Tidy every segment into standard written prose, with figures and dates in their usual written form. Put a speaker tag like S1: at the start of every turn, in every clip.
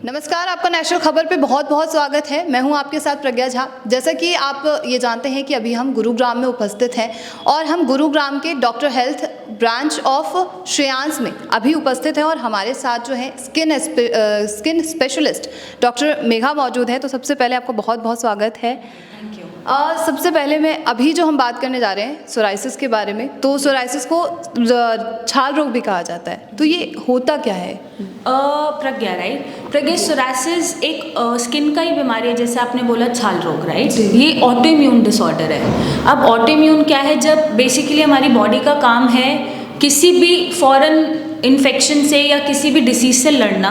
S1: नमस्कार, आपका नेशनल खबर पे बहुत बहुत स्वागत है। मैं हूं आपके साथ प्रज्ञा झा। जैसा कि आप ये जानते हैं कि अभी हम गुरुग्राम में उपस्थित हैं और हम गुरुग्राम के doctor health branch of Shreyans में अभी उपस्थित हैं और हमारे साथ जो है स्किन स्पेशलिस्ट डॉक्टर मेघा मौजूद है। तो सबसे पहले आपका बहुत बहुत स्वागत है।
S2: Thank you.
S1: सबसे पहले मैं अभी जो हम बात करने जा रहे हैं सोराइसिस के बारे में, तो सोराइसिस को छाल रोग भी कहा जाता है, तो ये होता क्या है?
S2: प्रज्ञा, राइट? प्रज्ञा, सोराइसिस एक स्किन का ही बीमारी है, जैसे आपने बोला छाल रोग, राइट? ये ऑटो इम्यून डिसऑर्डर है। अब ऑटो इम्यून क्या है? जब बेसिकली हमारी बॉडी का काम है किसी भी फॉरेन इन्फेक्शन से या किसी भी डिसीज से लड़ना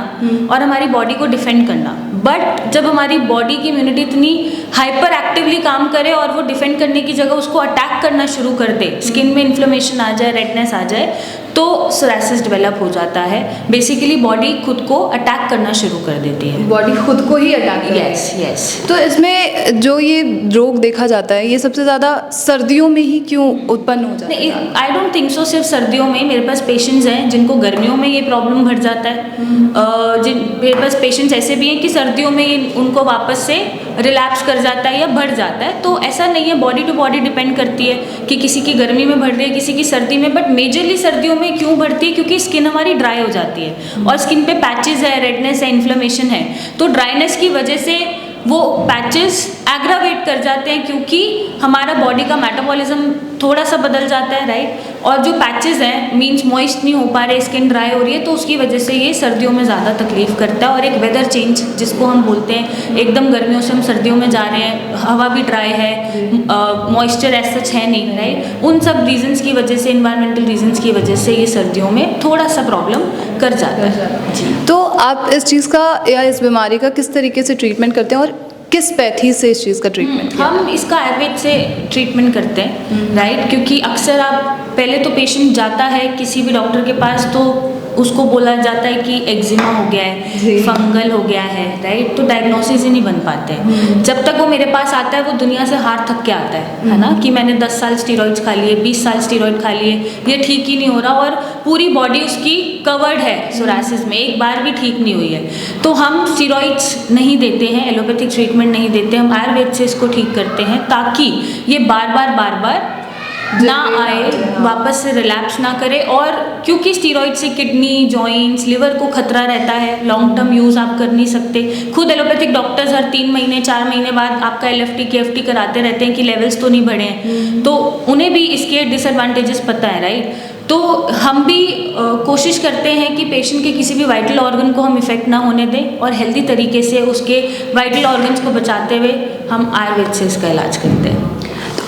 S2: और हमारी बॉडी को डिफेंड करना। बट जब हमारी बॉडी की इम्यूनिटी इतनी हाइपर एक्टिवली काम करे और वो डिफेंड करने की जगह उसको अटैक करना शुरू कर दे, स्किन में इन्फ्लेमेशन आ जाए, रेडनेस आ जाए, तो सोराइसिस डेवलप हो जाता है। बेसिकली बॉडी खुद को अटैक करना शुरू कर देती है।
S1: बॉडी खुद को ही अटैक?
S2: यस।
S1: तो इसमें जो ये रोग देखा जाता है, ये सबसे ज़्यादा सर्दियों में ही क्यों उत्पन्न हो जाता है?
S2: आई डोंट थिंक सो सिर्फ सर्दियों में। मेरे पास पेशेंट्स हैं जिनको गर्मियों में ये प्रॉब्लम बढ़ जाता है। मेरे पास पेशेंट्स ऐसे भी हैं कि सर्दियों में ये उनको वापस से रिलैप्स कर जाता है या बढ़ जाता है। तो ऐसा नहीं है, बॉडी टू बॉडी डिपेंड करती है कि किसी की गर्मी में बढ़ रही है, किसी की सर्दी में। बट मेजरली सर्दियों में क्यों बढ़ती है? क्योंकि स्किन हमारी ड्राई हो जाती है और स्किन पे पैचेस है, रेडनेस है, इन्फ्लेमेशन है। तो ड्राइनेस की वजह से वो पैचेस एग्रावेट कर जाते हैं, क्योंकि हमारा बॉडी का मेटाबॉलिज्म थोड़ा सा बदल जाता है, राइट? और जो पैचेस हैं मीन्स मॉइस्ट नहीं हो पा रहे, स्किन ड्राई हो रही है, तो उसकी वजह से ये सर्दियों में ज़्यादा तकलीफ करता है। और एक वेदर चेंज जिसको हम बोलते हैं, एकदम गर्मियों से हम सर्दियों में जा रहे हैं, हवा भी ड्राई है, मॉइस्चर एज सच है नहीं, राइट? उन सब रीजंस की वजह से, इन्वायरमेंटल रीजंस की वजह से ये सर्दियों में थोड़ा सा प्रॉब्लम कर जाता है। जी।
S1: तो आप इस चीज़ का या इस बीमारी का किस तरीके से ट्रीटमेंट करते हैं और किस पैथी से इस चीज़ का ट्रीटमेंट?
S2: हम इसका आयुर्वेद से ट्रीटमेंट करते हैं, राइट? क्योंकि अक्सर आप पहले तो पेशेंट जाता है किसी भी डॉक्टर के पास, तो उसको बोला जाता है कि एक्जिमा हो गया है, फंगल हो गया है, राइट? तो डायग्नोसिस ही नहीं बन पाते हैं। जब तक वो मेरे पास आता है, वो दुनिया से हार थक के आता है ना, कि मैंने 10 साल स्टीरॉइड्स खा लिए, 20 साल स्टीरॉइड खा लिए, ये ठीक ही नहीं हो रहा, और पूरी बॉडी उसकी कवर्ड है सोराइसिस में, एक बार भी ठीक नहीं हुई है। तो हम स्टीरॉइड्स नहीं देते हैं, एलोपैथिक ट्रीटमेंट नहीं देते, हम आयुर्वेद से इसको ठीक करते हैं, ताकि ये बार बार ना आए, वापस से रिलैप्स ना करे। और क्योंकि स्टीरॉइड से किडनी, जॉइंट्स, लिवर को खतरा रहता है, लॉन्ग टर्म यूज़ आप कर नहीं सकते। खुद एलोपैथिक डॉक्टर्स हर 3 महीने 4 महीने बाद आपका LFT KFT कराते रहते हैं कि लेवल्स तो नहीं बढ़े हैं, तो उन्हें भी इसके डिसएडवांटेजेस पता है, राइट? तो हम भी कोशिश करते हैं कि पेशेंट के किसी भी वाइटल ऑर्गन को हम इफेक्ट ना होने दें और हेल्दी तरीके से उसके वाइटल ऑर्गन्स को बचाते हुए हम आयुर्वेद से इसका इलाज करते हैं।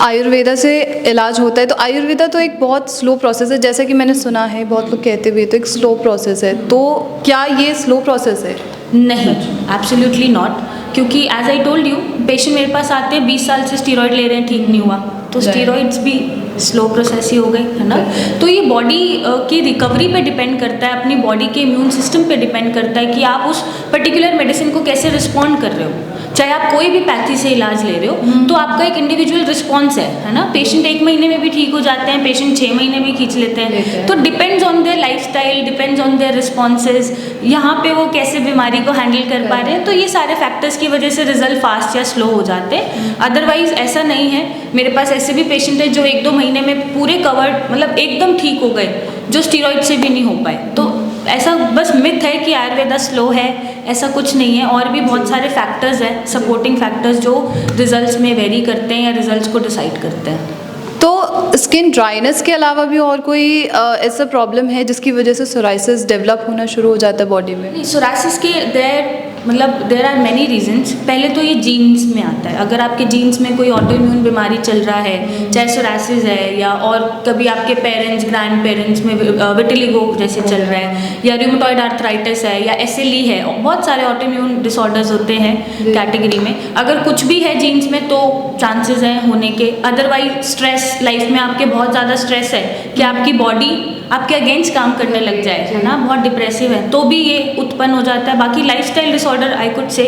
S1: आयुर्वेदा से इलाज होता है, तो आयुर्वेदा तो एक बहुत स्लो प्रोसेस है, जैसा कि मैंने सुना है, बहुत लोग कहते हुए, तो एक स्लो प्रोसेस है। तो क्या ये स्लो प्रोसेस है?
S2: नहीं, एब्सोल्युटली नॉट। क्योंकि as I told you, patient मेरे पास आते हैं 20 साल से स्टीरॉइड ले रहे हैं, ठीक नहीं हुआ, तो स्टीरॉइड्स भी स्लो प्रोसेस ही हो गई, है ना? तो ये बॉडी की रिकवरी पे डिपेंड करता है, अपनी बॉडी के इम्यून सिस्टम पे डिपेंड करता है कि आप उस पर्टिकुलर मेडिसिन को कैसे रिस्पॉन्ड कर रहे हो। चाहे आप कोई भी पैथी से इलाज ले रहे हो, तो आपका एक इंडिविजुअल रिस्पॉन्स है ना? पेशेंट 1 महीने में भी ठीक हो जाते हैं, पेशेंट 6 महीने भी खींच लेते हैं। तो depends on their lifestyle, depends on their responses, यहाँ पे वो कैसे बीमारी को हैंडल कर पा रहे हैं। तो ये सारे फैक्टर्स की वजह से रिजल्ट फास्ट या स्लो हो जाते हैं। अदरवाइज ऐसा नहीं है। मेरे पास ऐसे भी पेशेंट है जो 1-2 महीने में पूरे कवर्ड, मतलब एकदम ठीक हो गए, जो स्टीरॉइड से भी नहीं हो पाए। तो ऐसा बस मिथ है कि आयुर्वेदा स्लो है, ऐसा कुछ नहीं है। और भी बहुत सारे फैक्टर्स हैं, सपोर्टिंग फैक्टर्स, जो रिजल्ट्स में वेरी करते हैं या रिजल्ट्स को डिसाइड करते हैं।
S1: तो स्किन ड्राइनेस के अलावा भी और कोई ऐसा प्रॉब्लम है जिसकी वजह से सोराइसिस डेवलप होना शुरू हो जाता है बॉडी में?
S2: सोराइसिस के देयर आर मैनी रीजंस। पहले तो ये जीन्स में आता है। अगर आपके जीन्स में कोई ऑटो इम्यून बीमारी चल रहा है, चाहे सोराइसिस है, या और कभी आपके पेरेंट्स, ग्रैंड पेरेंट्स में विटिलिगो जैसे चल रहा है, या रूमेटॉइड आर्थराइटिस है, या SLE है, बहुत सारे ऑटो इम्यून डिसऑर्डर्स होते हैं कैटेगरी में। अगर कुछ भी है जीन्स में, तो चांसेस हैं होने के। अदरवाइज स्ट्रेस, लाइफ में आपके बहुत ज़्यादा स्ट्रेस है कि आपकी बॉडी आपके अगेंस्ट काम करने लग जाए, है ना, बहुत डिप्रेसिव है, तो भी ये उत्पन्न हो जाता है। बाकी lifestyle disorder, I could say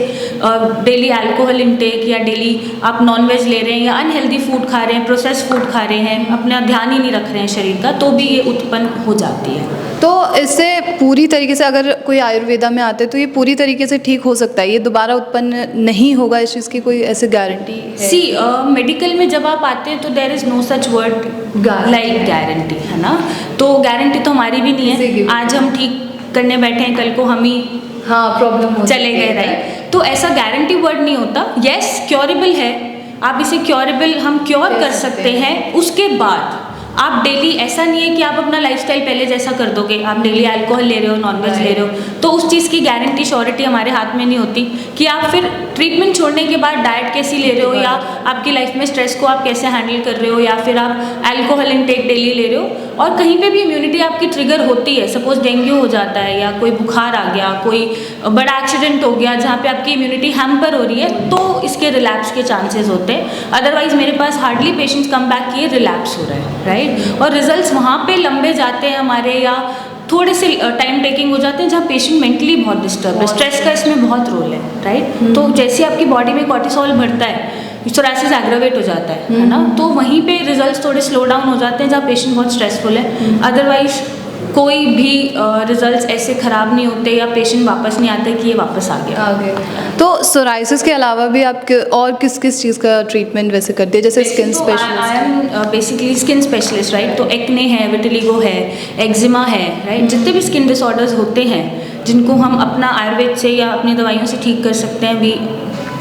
S2: daily alcohol intake या डेली आप नॉनवेज ले रहे हैं या अनहेल्दी फूड खा रहे हैं, प्रोसेस फूड खा रहे हैं, अपना ध्यान ही नहीं रख रहे हैं शरीर का, तो भी ये उत्पन्न हो जाती है।
S1: तो इससे पूरी तरीके से अगर कोई आयुर्वेदा में आते हैं तो ये पूरी तरीके से ठीक हो सकता है, ये दोबारा उत्पन्न नहीं होगा, इस चीज़ की कोई ऐसी गारंटी है?
S2: सी मेडिकल में जब आप आते हैं तो there is no such word like guarantee, है ना। तो गारंटी तो हमारी भी नहीं है, आज हम ठीक करने बैठे हैं, कल को हम ही
S1: प्रॉब्लम
S2: चले गए, राइट। तो ऐसा गारंटी वर्ड नहीं होता। येस, क्योरेबल है, आप इसे क्योरेबल हम क्योर कर सकते हैं। उसके बाद आप डेली, ऐसा नहीं है कि आप अपना लाइफस्टाइल पहले जैसा कर दोगे, आप डेली अल्कोहल ले रहे हो, नॉनवेज ले रहे हो, तो उस चीज़ की गारंटी श्योरिटी हमारे हाथ में नहीं होती कि आप फिर ट्रीटमेंट छोड़ने के बाद डाइट कैसी ले रहे हो, या आपकी लाइफ में स्ट्रेस को आप कैसे हैंडल कर रहे हो, या फिर आप अल्कोहल इंटेक डेली ले रहे हो। और कहीं पे भी इम्यूनिटी आपकी ट्रिगर होती है, सपोज डेंगू हो जाता है या कोई बुखार आ गया, कोई बड़ा एक्सीडेंट हो गया जहाँ पे आपकी इम्यूनिटी हैम्पर हो रही है, तो इसके रिलैप्स के चांसेस होते हैं। अदरवाइज मेरे पास हार्डली पेशेंट्स कम बैक किए रिलैप्स हो रहा है, राइट। और रिजल्ट्स वहाँ पे लंबे जाते हैं हमारे, या थोड़े से टाइम टेकिंग हो जाते हैं जहाँ पेशेंट मेंटली बहुत डिस्टर्ब है। स्ट्रेस का इसमें बहुत रोल है, राइट। तो जैसे आपकी बॉडी में कॉर्टिसोल बढ़ता है, सोराइसिस एग्रावेट हो जाता है ना, तो वहीं पे रिजल्ट्स थोड़े स्लो डाउन हो जाते हैं जहाँ पेशेंट बहुत स्ट्रेसफुल है। अदरवाइज कोई भी रिजल्ट्स ऐसे ख़राब नहीं होते या पेशेंट वापस नहीं आते कि ये वापस आ गया।
S1: तो सोराइसिस के अलावा भी आप और किस किस चीज़ का ट्रीटमेंट वैसे करते हैं, जैसे skin specialist?
S2: I am basically skin specialist, right. तो एक्ने है, विटिलिगो है, एक्जिमा है, राइट। जितने भी स्किन डिसऑर्डर्स होते हैं जिनको हम अपना आयुर्वेद से या अपनी दवाइयों से ठीक कर सकते हैं, भी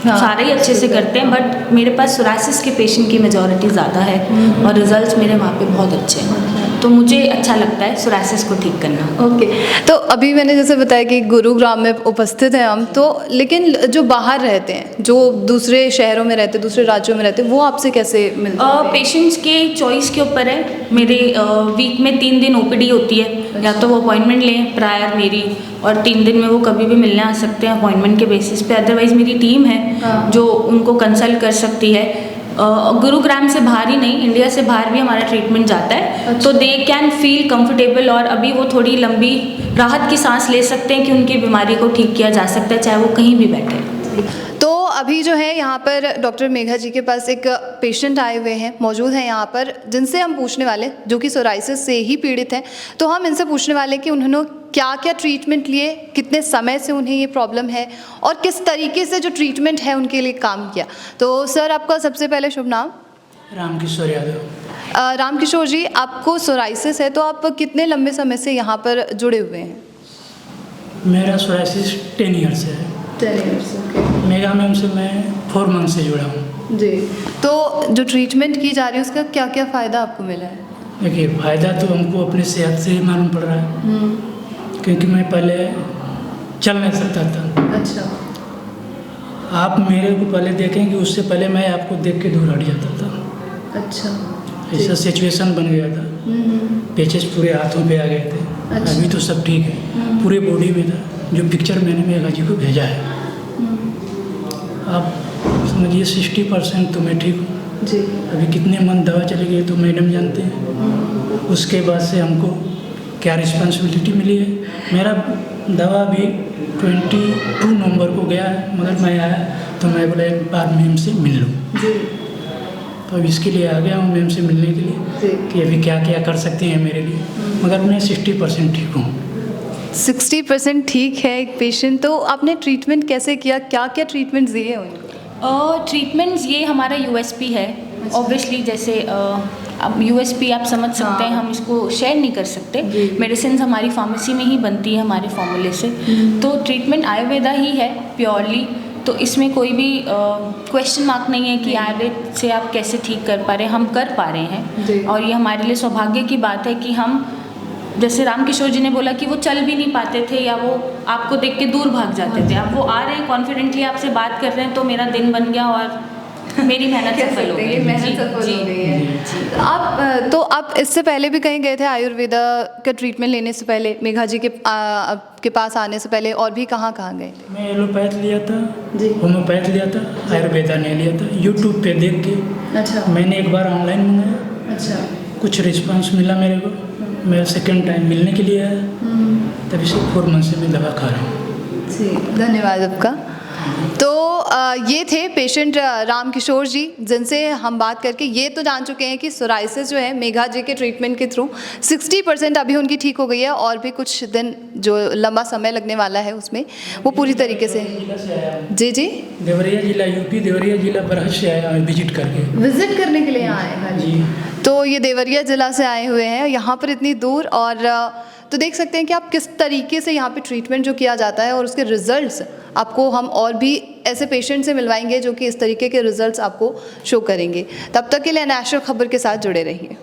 S2: सारे ही अच्छे से करते हैं। बट मेरे पास सोराइसिस के पेशेंट की मेजॉरिटी ज़्यादा है और रिजल्ट्स मेरे वहाँ पे बहुत अच्छे हैं, तो मुझे अच्छा लगता है सोराइसिस को ठीक करना।
S1: ओके। तो अभी मैंने जैसे बताया कि गुरुग्राम में उपस्थित हैं हम, तो लेकिन जो बाहर रहते हैं, जो दूसरे शहरों में रहते हैं, दूसरे राज्यों में रहते हैं, वो आपसे कैसे मिलते हैं?
S2: पेशेंट्स के चॉइस के ऊपर है। मेरे वीक में 3 दिन ओपीडी होती है, या तो वो अपॉइंटमेंट लें प्रायर मेरी, और 3 दिन में वो कभी भी मिलने आ सकते हैं अपॉइंटमेंट के बेसिस पे। अदरवाइज मेरी टीम है जो उनको कंसल्ट कर सकती है। गुरुग्राम से बाहर ही नहीं, इंडिया से बाहर भी हमारा ट्रीटमेंट जाता है। तो दे कैन फील कंफर्टेबल, और अभी वो थोड़ी लंबी राहत की सांस ले सकते हैं कि उनकी बीमारी को ठीक किया जा सकता है, चाहे वो कहीं भी बैठे।
S1: तो अभी जो है यहाँ पर डॉक्टर मेघा जी के पास एक पेशेंट आए हुए हैं, मौजूद हैं यहाँ पर, जिनसे हम पूछने वाले, जो कि सोराइसिस से ही पीड़ित हैं। तो हम इनसे पूछने वाले कि उन्होंने क्या क्या ट्रीटमेंट लिए, कितने समय से उन्हें ये प्रॉब्लम है, और किस तरीके से जो ट्रीटमेंट है उनके लिए काम किया। तो सर, आपका सबसे पहले शुभ नाम?
S3: रामकिशोर यादव।
S1: रामकिशोर जी, आपको सोराइसिस है, तो आप कितने लंबे समय से यहाँ पर जुड़े हुए हैं?
S3: मेरा सोराइसिस 10 ईयर से है।
S1: 10 ईयर्स, ओके।
S3: मेगा मैम से मैं 4 मंथ से जुड़ा हूँ
S1: जी। तो जो ट्रीटमेंट की जा रही है उसका क्या क्या फ़ायदा आपको मिला है?
S3: देखिए, फ़ायदा तो हमको अपनी सेहत से ही मालूम पड़ रहा है, क्योंकि मैं पहले चल नहीं सकता था।
S1: अच्छा।
S3: आप मेरे को पहले देखें कि उससे पहले मैं आपको देख के दूर हट जाता था।
S1: अच्छा।
S3: ऐसा सिचुएशन बन गया था, पेचेस पूरे हाथों पे आ गए थे।
S1: अच्छा।
S3: अभी तो सब ठीक है, पूरे बॉडी में था। जो पिक्चर मैंने मेघा जी को भेजा है, आप समझिए 60% तो मैं ठीक हूँ
S1: जी।
S3: अभी कितने मन दवा चली गई तो मैडम जानते हैं। उसके बाद से हमको क्या रिस्पॉन्सिबिलिटी मिली है। मेरा दवा भी 22 नवंबर को गया है, मगर मैं आया तो मैं बोला एक बार मैम से मिल लूँ, तो अब इसके लिए आ गया हूँ मैम से मिलने के लिए कि अभी क्या क्या कर सकती हैं मेरे लिए। मगर मैं 60% ठीक हूँ।
S1: 60% ठीक है एक पेशेंट। तो आपने ट्रीटमेंट कैसे किया, क्या क्या ट्रीटमेंट दिए उनको?
S2: ट्रीटमेंट्स ये हमारा यूएसपी है ऑब्वियसली। जैसे अब यूएसपी आप समझ सकते हैं, हम इसको शेयर नहीं कर सकते। मेडिसिन हमारी फार्मेसी में ही बनती है हमारे फॉर्मूले से। तो ट्रीटमेंट आयुर्वेदा ही है प्योरली, तो इसमें कोई भी क्वेश्चन मार्क नहीं है कि आयुर्वेद से आप कैसे ठीक कर पा रहे हैं। हम कर पा रहे हैं, और ये हमारे लिए सौभाग्य की बात है कि हम, जैसे रामकिशोर जी ने बोला कि वो चल भी नहीं पाते थे या वो आपको देख के दूर भाग जाते थे, अब वो आ रहे हैं कॉन्फिडेंटली आपसे बात कर रहे हैं, तो मेरा दिन बन गया और मेरी मेहनत
S1: कह
S2: सफल हो
S1: सकते हैं
S2: गई।
S1: कि मेहनत
S2: जी,
S1: सफल
S2: जी,
S1: हो गई है।
S2: जी।
S1: तो आप इससे पहले भी कहीं गए थे आयुर्वेदा का ट्रीटमेंट लेने से पहले, मेघा जी के पास आने से पहले, और भी कहाँ कहाँ गए थे?
S3: मैं एलोपैथ लिया था,
S1: जी।
S3: होम्योपैथ लिया था, आयुर्वेदा नहीं लिया था। यूट्यूब पे देख के
S1: अच्छा
S3: मैंने एक बार ऑनलाइन मंगाया,
S1: अच्छा
S3: कुछ रिस्पांस मिला मेरे को, मैं सेकंड टाइम मिलने के लिए आया, तभी से 4 मंथ से मैं दवा खा रहा हूँ।
S1: जी, धन्यवाद आपका। तो ये थे पेशेंट राम किशोर जी, जिनसे हम बात करके ये तो जान चुके हैं कि सोराइसिस जो है मेघा जी के ट्रीटमेंट के थ्रू 60% अभी उनकी ठीक हो गई है, और भी कुछ दिन जो लंबा समय लगने वाला है उसमें वो पूरी तरीके से।
S3: जिला से आया हूँ,
S1: जी जी,
S3: देवरिया जिला, यूपी देवरिया जिला बरहज से आया हूँ विजिट करके।
S1: विजिट करने के लिए आए हैं
S3: जी।
S1: तो ये देवरिया ज़िला से आए हुए हैं यहाँ पर इतनी दूर, और तो देख सकते हैं कि आप किस तरीके से यहाँ पे ट्रीटमेंट जो किया जाता है और उसके रिजल्ट्स आपको हम और भी ऐसे पेशेंट से मिलवाएंगे जो कि इस तरीके के रिजल्ट्स आपको शो करेंगे। तब तक के लिए नेशनल खबर के साथ जुड़े रहिए।